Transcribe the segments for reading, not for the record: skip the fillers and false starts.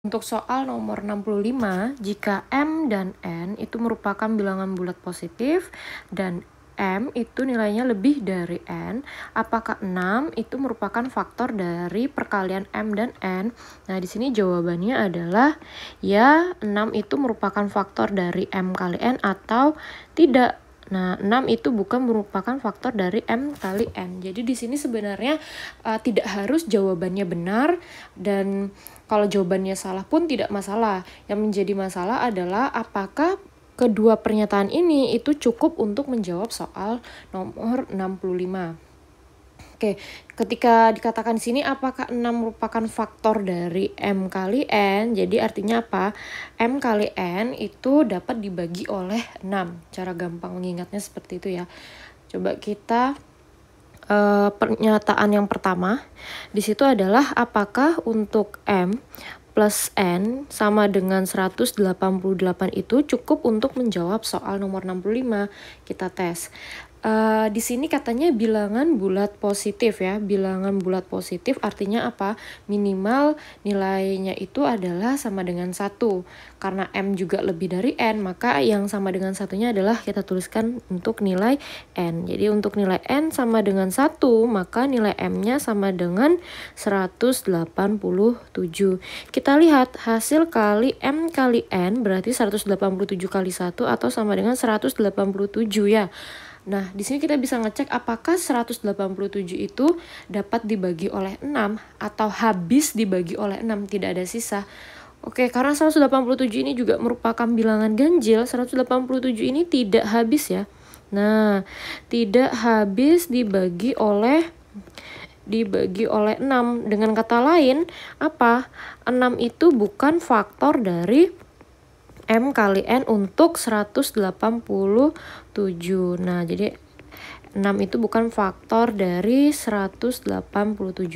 Untuk soal nomor 65, jika M dan N itu merupakan bilangan bulat positif dan M itu nilainya lebih dari N, apakah 6 itu merupakan faktor dari perkalian M dan N? Nah, di sini jawabannya adalah ya 6 itu merupakan faktor dari M kali N atau tidak. Nah, 6 itu bukan merupakan faktor dari M kali N. Jadi di sini sebenarnya tidak harus jawabannya benar, dan kalau jawabannya salah pun tidak masalah. Yang menjadi masalah adalah apakah kedua pernyataan ini itu cukup untuk menjawab soal nomor 65. Oke, ketika dikatakan di sini apakah 6 merupakan faktor dari M kali N, jadi artinya apa? M kali N itu dapat dibagi oleh 6. Cara gampang mengingatnya seperti itu ya. Coba kita pernyataan yang pertama, di situ adalah apakah untuk M plus N sama dengan 188 itu cukup untuk menjawab soal nomor 65. Kita tes. Di sini katanya bilangan bulat positif ya. Bilangan bulat positif artinya apa? Minimal nilainya itu adalah sama dengan 1. Karena M juga lebih dari N, maka yang sama dengan satunya adalah kita tuliskan untuk nilai N. Jadi untuk nilai N sama dengan 1, maka nilai M-nya sama dengan 187. Kita lihat hasil kali M kali N berarti 187 kali 1 atau sama dengan 187 ya. Nah, di sini kita bisa ngecek apakah 187 itu dapat dibagi oleh 6 atau habis dibagi oleh 6, tidak ada sisa. Oke, karena 187 ini juga merupakan bilangan ganjil, 187 ini tidak habis ya. Nah, tidak habis dibagi oleh 6. Dengan kata lain, apa? 6 itu bukan faktor dari M kali N untuk 187. Nah, jadi 6 itu bukan faktor dari 187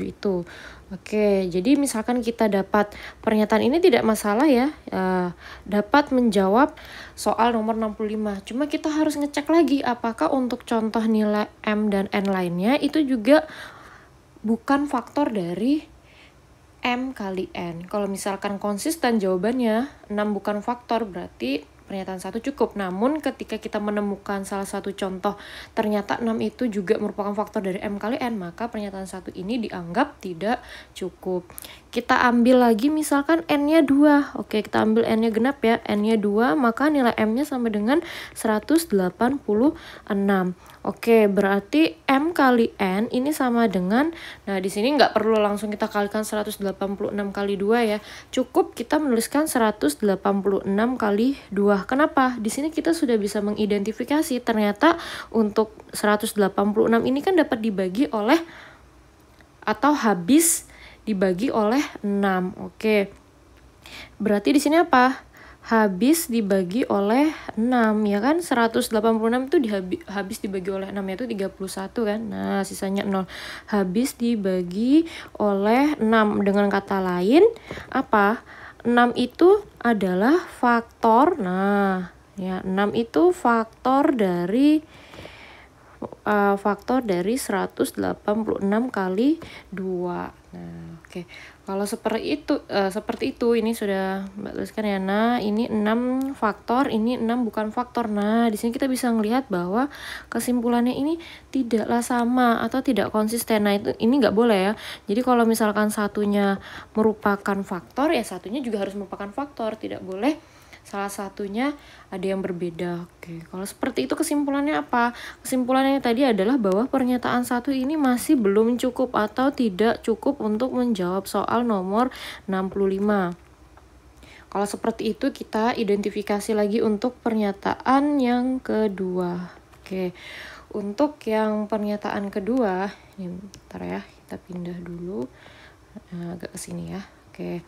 itu. Oke, jadi misalkan kita dapat pernyataan ini tidak masalah ya, dapat menjawab soal nomor 65. Cuma kita harus ngecek lagi apakah untuk contoh nilai M dan N lainnya itu juga bukan faktor dari M kali N. Kalau misalkan konsisten jawabannya 6 bukan faktor, berarti pernyataan 1 cukup. Namun ketika kita menemukan salah satu contoh ternyata 6 itu juga merupakan faktor dari M kali N, maka pernyataan 1 ini dianggap tidak cukup. Kita ambil lagi misalkan N-nya 2. Oke, kita ambil N-nya genap ya. N-nya 2, maka nilai M-nya sama dengan 186. Oke, berarti M kali N ini sama dengan, nah di sini nggak perlu langsung kita kalikan 186 kali 2 ya. Cukup kita menuliskan 186 kali 2. Kenapa? Di sini kita sudah bisa mengidentifikasi ternyata untuk 186 ini kan dapat dibagi oleh atau habis dibagi oleh 6. Oke. Berarti di sini apa? Habis dibagi oleh 6 ya kan, 186 itu habis dibagi oleh 6 yaitu 31 kan. Nah, sisanya 0. Habis dibagi oleh 6. Dengan kata lain apa? 6 itu adalah faktor. Nah, ya 6 itu faktor dari 186 kali 2. Nah, oke. Kalau seperti itu ini sudah Mbak tuliskan ya. Nah, ini 6 faktor, ini 6 bukan faktor. Nah, di sini kita bisa melihat bahwa kesimpulannya ini tidaklah sama atau tidak konsisten. Nah, ini nggak boleh ya. Jadi kalau misalkan satunya merupakan faktor, ya satunya juga harus merupakan faktor. Tidak boleh salah satunya ada yang berbeda. Oke, kalau seperti itu kesimpulannya apa? Kesimpulannya tadi adalah bahwa pernyataan 1 ini masih belum cukup atau tidak cukup untuk menjawab soal nomor 65. Kalau seperti itu kita identifikasi lagi untuk pernyataan yang kedua. Oke, untuk yang pernyataan kedua, ini bentar ya, kita pindah dulu agak ke sini ya. Oke.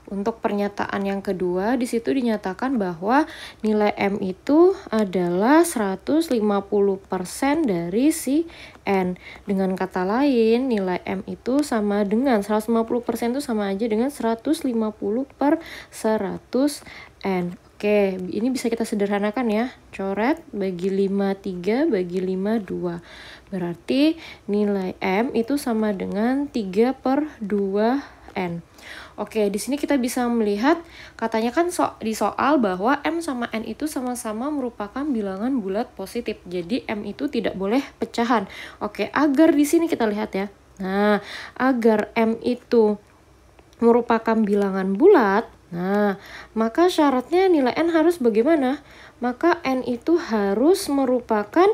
Untuk pernyataan yang kedua, di situ dinyatakan bahwa nilai M itu adalah 150% dari si N. Dengan kata lain, nilai M itu sama dengan 150% itu sama aja dengan 150 per 100 N. Oke, ini bisa kita sederhanakan ya. Coret, bagi 5, 3, bagi 5, 2. Berarti nilai M itu sama dengan 3 per 2 N. Oke, di sini kita bisa melihat katanya kan di soal bahwa M sama N itu sama-sama merupakan bilangan bulat positif. Jadi M itu tidak boleh pecahan. Oke, agar di sini kita lihat ya. Nah, agar M itu merupakan bilangan bulat, nah, maka syaratnya nilai N harus bagaimana? Maka N itu harus merupakan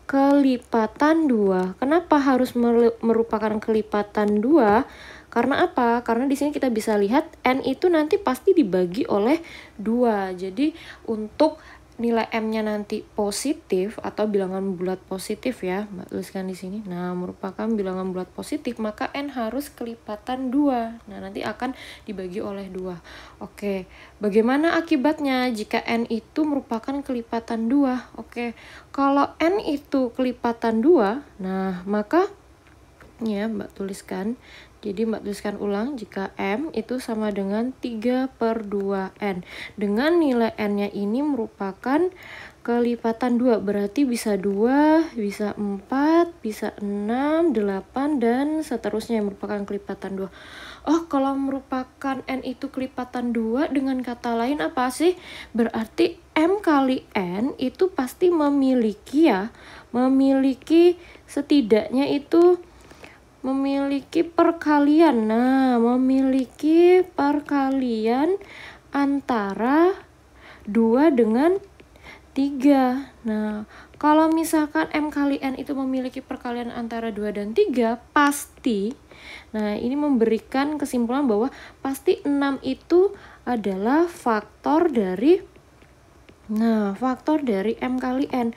kelipatan 2. Kenapa harus merupakan kelipatan 2? Karena apa? Karena di sini kita bisa lihat N itu nanti pasti dibagi oleh 2. Jadi untuk nilai M-nya nanti positif atau bilangan bulat positif ya, Mbak tuliskan di sini. Nah, merupakan bilangan bulat positif, maka N harus kelipatan 2. Nah, nanti akan dibagi oleh 2. Oke, bagaimana akibatnya jika N itu merupakan kelipatan 2? Oke, kalau N itu kelipatan 2, nah maka ya Mbak tuliskan. Jadi Mbak tuliskan ulang jika M itu sama dengan 3/2N. Dengan nilai N-nya ini merupakan kelipatan 2. Berarti bisa 2, bisa 4, bisa 6, 8, dan seterusnya yang merupakan kelipatan 2. Oh, kalau merupakan N itu kelipatan 2 dengan kata lain apa sih? Berarti M kali N itu pasti memiliki setidaknya itu memiliki perkalian. Nah, memiliki perkalian antara 2 dengan 3. Nah, kalau misalkan M kali N itu memiliki perkalian antara 2 dan 3, pasti, nah ini memberikan kesimpulan bahwa pasti 6 itu adalah faktor dari, faktor dari M kali N.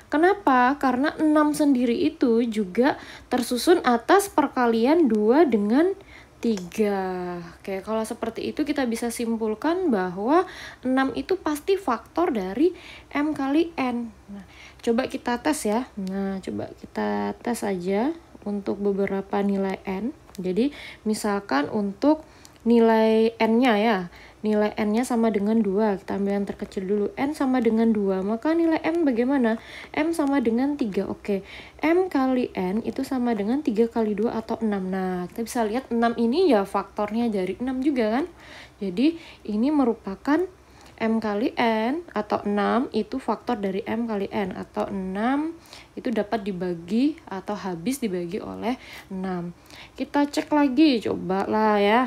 Kenapa? Karena 6 sendiri itu juga tersusun atas perkalian 2 dengan 3. Oke, kalau seperti itu kita bisa simpulkan bahwa 6 itu pasti faktor dari M kali N. Nah, coba kita tes ya. Nah, coba kita tes aja untuk beberapa nilai N. Jadi, misalkan untuk nilai N-nya ya. Nilai N-nya sama dengan 2. Kita ambil yang terkecil dulu. N sama dengan 2. Maka nilai M bagaimana? M sama dengan 3. Oke. M kali N itu sama dengan 3 kali 2 atau 6. Nah, kita bisa lihat 6 ini ya faktornya dari 6 juga kan. Jadi, ini merupakan M kali N atau 6 itu faktor dari M kali N. Atau 6 itu dapat dibagi atau habis dibagi oleh 6. Kita cek lagi. Coba lah ya.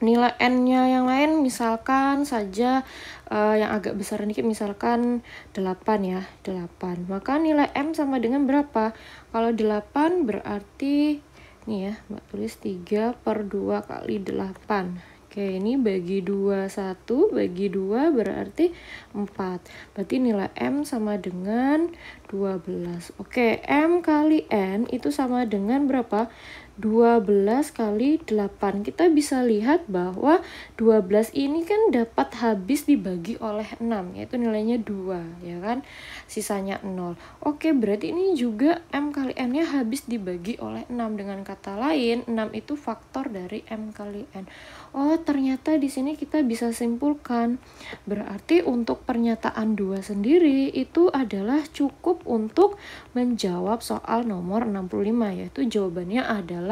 Nilai N-nya yang lain misalkan saja yang agak besar dikit, misalkan 8 ya, 8. Maka nilai M sama dengan berapa? Kalau 8 berarti nih ya, Mbak tulis 3/2 kali 8. Oke, ini bagi 2, 1 bagi 2 berarti 4. Berarti nilai M sama dengan 12. Oke, M kali N itu sama dengan berapa? 12 kali 8. Kita bisa lihat bahwa 12 ini kan dapat habis dibagi oleh 6, yaitu nilainya 2, ya kan? Sisanya 0. Oke, berarti ini juga M kali N-nya habis dibagi oleh 6. Dengan kata lain, 6 itu faktor dari M kali N. Oh, ternyata di sini kita bisa simpulkan. Berarti untuk pernyataan 2 sendiri itu adalah cukup untuk menjawab soal nomor 65, yaitu jawabannya adalah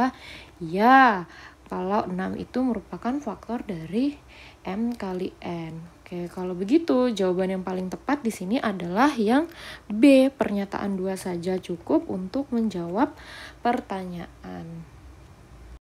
ya, kalau 6 itu merupakan faktor dari M kali N. Oke, kalau begitu jawaban yang paling tepat di sini adalah yang B, pernyataan 2 saja cukup untuk menjawab pertanyaan.